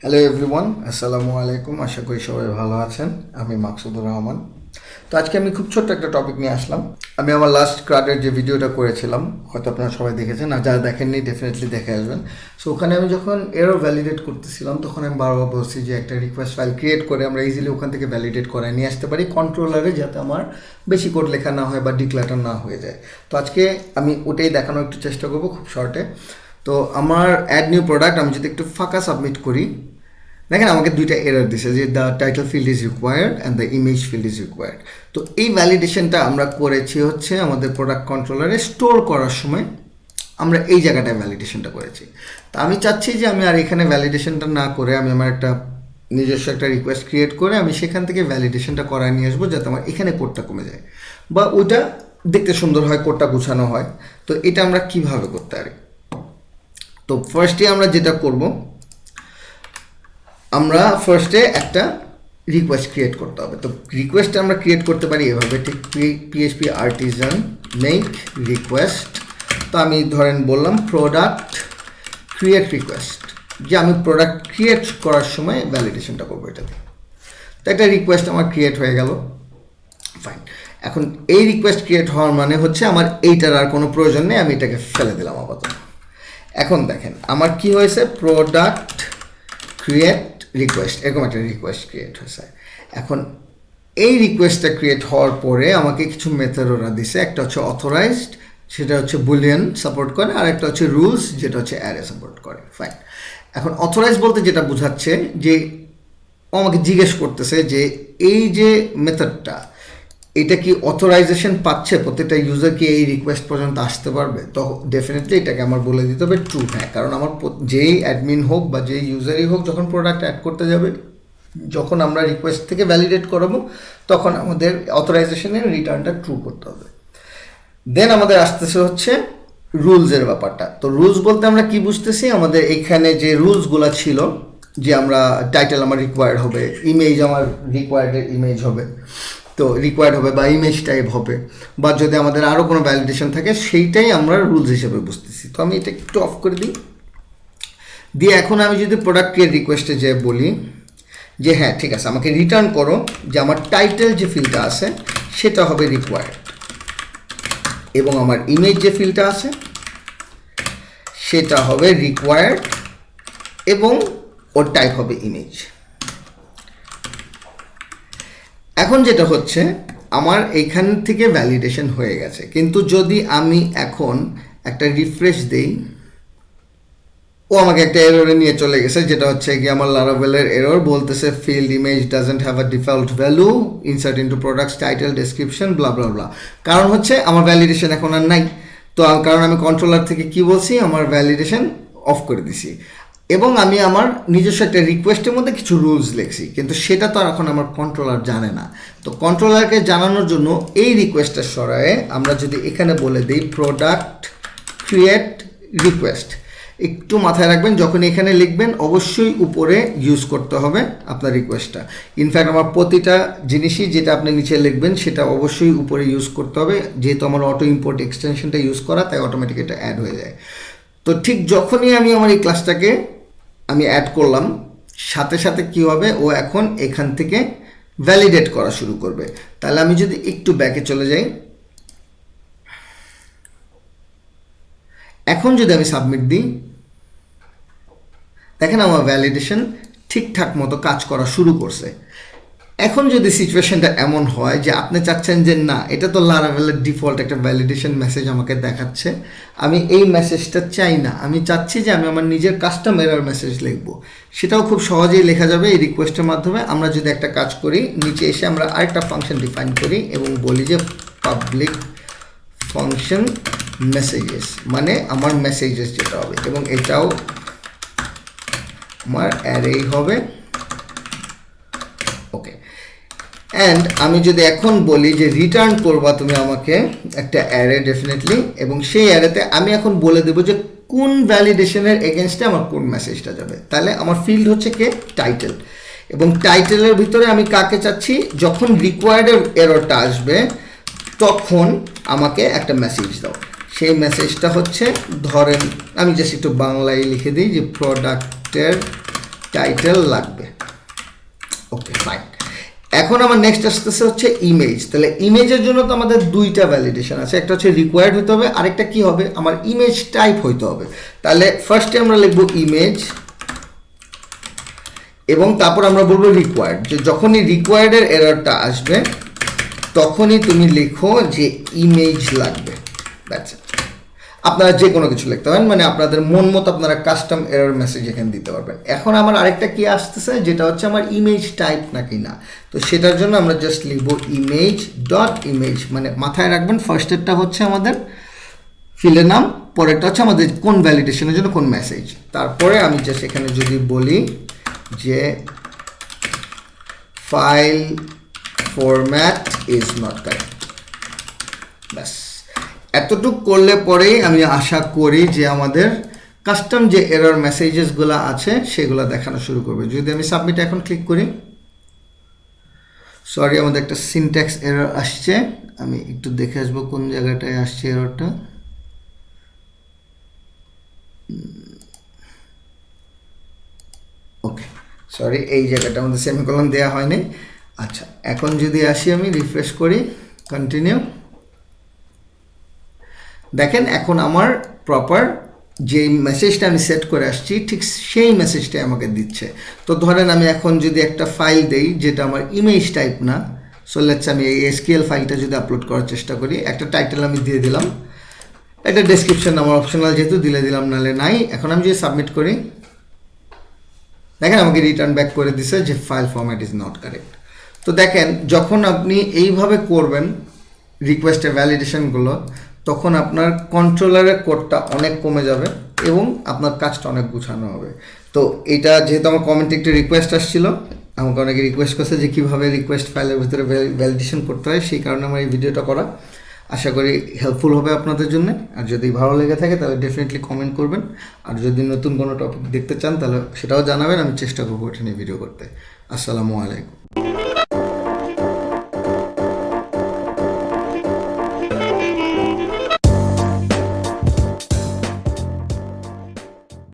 Hello everyone, আসসালামু আলাইকুম। আশা করি সবাই ভালো আছেন। আমি মাকসুদুর রহমান। তো আজকে আমি খুব ছোট্ট একটা টপিক নিয়ে আসলাম। আমি আমার লাস্ট ক্রাডের যে ভিডিওটা করেছিলাম, হয়তো আপনারা সবাই দেখেছেন, আর যারা দেখেননি ডেফিনেটলি দেখে আসবেন। সো ওখানে আমি যখন এরর ভ্যালিডেট করতেছিলাম, তখন আমি বারবার বলছি যে একটা রিকোয়েস্ট ফাইল ক্রিয়েট করে আমরা ইজিলি ওখান থেকে ভ্যালিডেট করায় নিয়ে আসতে পারি কন্ট্রোলারে, যাতে আমার বেশি কোড লেখা না হয় বা ডিক্লাটার না হয়ে যায়। তো আজকে আমি ওটাই দেখানোর একটু চেষ্টা করবো খুব শর্টে। তো আমার অ্যাড নিউ প্রোডাক্ট আমি যদি একটু ফাঁকা সাবমিট করি, দেখেন আমাকে দুইটা এরর দিছে যে the title field is required and the image field is required. তো এই ভ্যালিডেশনটা আমরা করেছি হচ্ছে আমাদের প্রোডাক্ট কন্ট্রোলারে স্টোর করার সময় আমরা এই জায়গাটায় ভ্যালিডেশনটা করেছি। তা আমি চাচ্ছি যে আমি আর এখানে ভ্যালিডেশনটা না করে আমি আমার একটা নিজস্ব একটা রিকোয়েস্ট ক্রিয়েট করে আমি সেখান থেকে ভ্যালিডেশনটা করায় নিয়ে আসবো, যাতে আমার এখানে কোডটা কমে যায় বা ওইটা দেখতে সুন্দর হয়, কোডটা গুছানো হয়। তো এটা আমরা কিভাবে করতে পারি? তো ফার্স্টে আমরা যেটা করব, আমরা ফার্স্টে একটা রিকোয়েস্ট ক্রিয়েট করতে হবে। তো রিকোয়েস্ট আমরা ক্রিয়েট করতে পারি এভাবে, ঠিক পিএইচপি আর্টিজান মেক রিকোয়েস্ট। তো আমি ধরেন বললাম প্রোডাক্ট ক্রিয়েট রিকোয়েস্ট, যে আমি প্রোডাক্ট ক্রিয়েট করার সময় ভ্যালিডেশনটা করবো এটাতে। তো একটা রিকোয়েস্ট আমার ক্রিয়েট হয়ে গেল, ফাইন। এখন এই রিকোয়েস্ট ক্রিয়েট হওয়ার মানে হচ্ছে আমার এইটার আর কোনো প্রয়োজন নেই, আমি এটাকে ফেলে দিলাম আপাতত। এখন দেখেন আমার কি হয়েছে, প্রোডাক্ট ক্রিয়েট রিকোয়েস্ট, এরকম একটা রিকোয়েস্ট ক্রিয়েট হয়েছে। এখন এই রিকোয়েস্টটা ক্রিয়েট হওয়ার পরে আমাকে কিছু মেথড ওরা দিছে। একটা হচ্ছে অথরাইজড, সেটা হচ্ছে বুলিয়ান সাপোর্ট করে, আর একটা হচ্ছে রুলস, যেটা হচ্ছে অ্যারে সাপোর্ট করে, ফাইন। এখন অথরাইজ বলতে যেটা বোঝাচ্ছে যে ও আমাকে জিজ্ঞেস করতেছে যে এই যে মেথডটা, এটা কি অথরাইজেশন পাচ্ছে, প্রত্যেকটা ইউজার কি এই রিকোয়েস্ট পর্যন্ত আসতে পারবে? তো ডেফিনেটলি এটাকে আমার বলে দিতে হবে ট্রু, হ্যাঁ। কারণ আমার যেই অ্যাডমিন হোক বা যেই ইউজারই হোক, যখন প্রোডাক্ট অ্যাড করতে যাবে, যখন আমরা রিকোয়েস্ট থেকে ভ্যালিডেট করাবো, তখন আমাদের অথরাইজেশনের রিটার্নটা ট্রু করতে হবে। দেন আমাদের আসতেছে হচ্ছে রুলসের ব্যাপারটা। তো রুলস বলতে আমরা কি বুঝতেছি, আমাদের এখানে যে রুলসগুলো ছিল, যে আমরা টাইটেল আমার রিকোয়ার্ড হবে, ইমেজ আমার রিকোয়ার্ডের ইমেজ হবে, তো রিকোয়ার্ড হবে বা ইমেজ টাইপ হবে, বা যদি আমাদের আরও কোনো ভ্যালিডেশন থাকে সেইটাই আমরা রুলস হিসেবে বুঝতেছি। তো আমি এটা একটু অফ করে দিই, দিয়ে এখন আমি যদি প্রোডাক্ট ক্রিয়েট রিকোয়েস্টে যে বলি যে হ্যাঁ ঠিক আছে, আমাকে রিটার্ন করো যে আমার টাইটেল যে ফিল্ডটা আছে সেটা হবে রিকোয়ার্ড, এবং আমার ইমেজ যে ফিল্ডটা আছে সেটা হবে রিকোয়ার্ড, এবং ওর টাইপ হবে ইমেজ। এখন যেটা হচ্ছে, আমার এইখান থেকে ভ্যালিডেশন হয়ে গেছে, কিন্তু যদি আমি এখন একটা রিফ্রেশ দেই, ও আমাকে একটা এররে নিয়ে চলে গেছে, যেটা হচ্ছে কি আমার লারাভেলের এরর, বলতেছে field image doesn't have a default value, insert into products title description blah blah blah. কারণ হচ্ছে আমার ভ্যালিডেশন এখন আর নাই। তো কারণ আমি কন্ট্রোলার থেকে কি বলছি, আমার ভ্যালিডেশন অফ করে দিছি, এবং আমি আমার নিজস্ব একটা রিকোয়েস্টের মধ্যে কিছু রুলস লিখছি, কিন্তু সেটা তো আর এখন আমার কন্ট্রোলার জানে না। তো কন্ট্রোলারকে জানানোর জন্য এই রিকোয়েস্টের সরায়ে আমরা যদি এখানে বলে দিই প্রোডাক্ট ক্রিয়েট রিকোয়েস্ট, একটু মাথায় রাখবেন যখন এখানে লিখবেন অবশ্যই উপরে ইউজ করতে হবে আপনার রিকোয়েস্টটা। ইনফ্যাক্ট আমার প্রতিটা জিনিসই যেটা আপনি নিচে লিখবেন সেটা অবশ্যই উপরে ইউজ করতে হবে, যেহেতু আমার অটো ইম্পোর্ট এক্সটেনশনটা ইউজ করা, তাই অটোমেটিক এটা অ্যাড হয়ে যায়। তো ঠিক যখনই আমি আমার এই ক্লাসটাকে আমি অ্যাড করলাম, সাথে সাথে কী হবে, ও এখন এখান থেকে ভ্যালিডেট করা শুরু করবে। তাহলে আমি যদি একটু ব্যাকে চলে যাই, এখন যদি আমি সাবমিট দিই, দেখেন আমার ভ্যালিডেশন ঠিকঠাক মতো কাজ করা শুরু করছে। এখন যদি সিচুয়েশনটা এমন হয় যে আপনি চাচ্ছেন যে না, এটা তো লারাভেলের ডিফল্ট একটা ভ্যালিডেশন মেসেজ আমাকে দেখাচ্ছে, আমি এই মেসেজটা চাই না, আমি চাচ্ছি যে আমি আমার নিজের কাস্টম এরর মেসেজ লিখব, সেটাও খুব সহজেই লেখা যাবে এই রিকোয়েস্টের মাধ্যমে। আমরা যদি একটা কাজ করি, নিচে এসে আমরা আরেকটা ফাংশন ডিফাইন করি এবং বলি যে পাবলিক ফাংশন মেসেজেস, মানে আমার মেসেজেস যেটা হবে, এবং এটাও আমার অ্যারেই হবে, ওকে। অ্যান্ড আমি যদি এখন বলি যে রিটার্ন করবা তুমি আমাকে একটা অ্যারে ডেফিনেটলি, এবং সেই অ্যারেতে আমি এখন বলে দেবো যে কোন ভ্যালিডেশনের এগেনস্টে আমার কোন মেসেজটা যাবে। তাহলে আমার ফিল্ড হচ্ছে কে, টাইটেল, এবং টাইটেলের ভিতরে আমি কাকে চাচ্ছি, যখন রিকোয়ার্ডের এররটা আসবে তখন আমাকে একটা মেসেজ দাও। সেই মেসেজটা হচ্ছে, ধরেন আমি জাস্ট একটু বাংলায় লিখে দিই যে প্রোডাক্টের টাইটেল লাগবে। Okay fine. এখন আমার নেক্সট আসতেছে হচ্ছে ইমেজ। তাহলে ইমেজের জন্য তো আমাদের দুইটা ভ্যালিডেশন আছে, একটা হচ্ছে রিকোয়ার্ড হতে হবে, আরেকটা কি হবে, আমার ইমেজ টাইপ হইতে হবে। তাহলে ফার্স্টে আমরা লিখবো ইমেজ এবং তারপর আমরা বলবো রিকোয়ার্ড, যে যখনই রিকোয়ার্ডের এররটা আসবে তখনই তুমি লিখো যে ইমেজ লাগবে। That's it. আপনারা যে কোনো কিছু লিখতে পারেন, মানে আপনাদের মন মতো আপনারা কাস্টম এরর মেসেজ এখানে দিতে পারবেন। এখন আমার আরেকটা কি আসতেছে, যেটা হচ্ছে আমার ইমেজ টাইপ নাকি না। তো সেটার জন্য আমরা জাস্ট লিখব ইমেজ ডট ইমেজ, মানে মাথায় রাখবেন ফার্স্টেরটা হচ্ছে আমাদের ফিল্ডের নাম, পরেরটা হচ্ছে আমাদের কোন ভ্যালিডেশনের জন্য কোন মেসেজ। তারপরে আমি জাস্ট এখানে যদি বলি যে file format is not correct, ব্যাস এতটুকু করলে পরেই আমি আশা করি যে আমাদের কাস্টম যে এরর মেসেজেসগুলো আছে সেগুলো দেখানো শুরু করবে। যদি আমি সাবমিট এখন ক্লিক করি, সরি আমাদের একটা সিনট্যাক্স এরর আসছে, আমি একটু দেখে আসবো কোন জায়গাটায় আসছে এররটা। ওকে সরি, এই জায়গাটা আমাদের সেমিকোলন দেওয়া হয়নি। আচ্ছা এখন যদি আসি আমি রিফ্রেশ করি, কন্টিনিউ, দেখেন এখন আমার প্রপার যে মেসেজটা আমি সেট করে আসছি ঠিক সেই মেসেজটাই আমাকে দিচ্ছে। তো ধরেন আমি এখন যদি একটা ফাইল দেই যেটা আমার ইমেজ টাইপ না, সো লেটস আমি এই এসকিউএল ফাইলটা যদি আপলোড করার চেষ্টা করি, একটা টাইটেল আমি দিয়ে দিলাম, একটা ডেসক্রিপশন আমার অপশনাল যেহেতু দিলাম, নাহলে নাই। এখন আমি যদি সাবমিট করি, দেখেন আমাকে রিটার্ন ব্যাক করে দিছে যে file format is not correct. তো দেখেন যখন আপনি এইভাবে করবেন রিকোয়েস্টের ভ্যালিডেশনগুলো, তখন আপনার কন্ট্রোলারের কোডটা অনেক কমে যাবে এবং আপনার কাজটা অনেক গুছানো হবে। তো এটা যেহেতু আমার কমেন্টে একটা রিকোয়েস্ট আসছিল, আমাকে অনেকে রিকোয়েস্ট করছে যে কীভাবে রিকোয়েস্ট ফাইলের ভিতরে ভ্যালিডেশন করতে হয়, সেই কারণে আমার এই ভিডিওটা করা। আশা করি হেল্পফুল হবে আপনাদের জন্য। আর যদি ভালো লেগে থাকে তাহলে ডেফিনেটলি কমেন্ট করবেন। আর যদি নতুন কোনো টপিক দেখতে চান তাহলে সেটাও জানাবেন, আমি চেষ্টা করবো এটা নিয়ে ভিডিও করতে। আসসালামু আলাইকুম।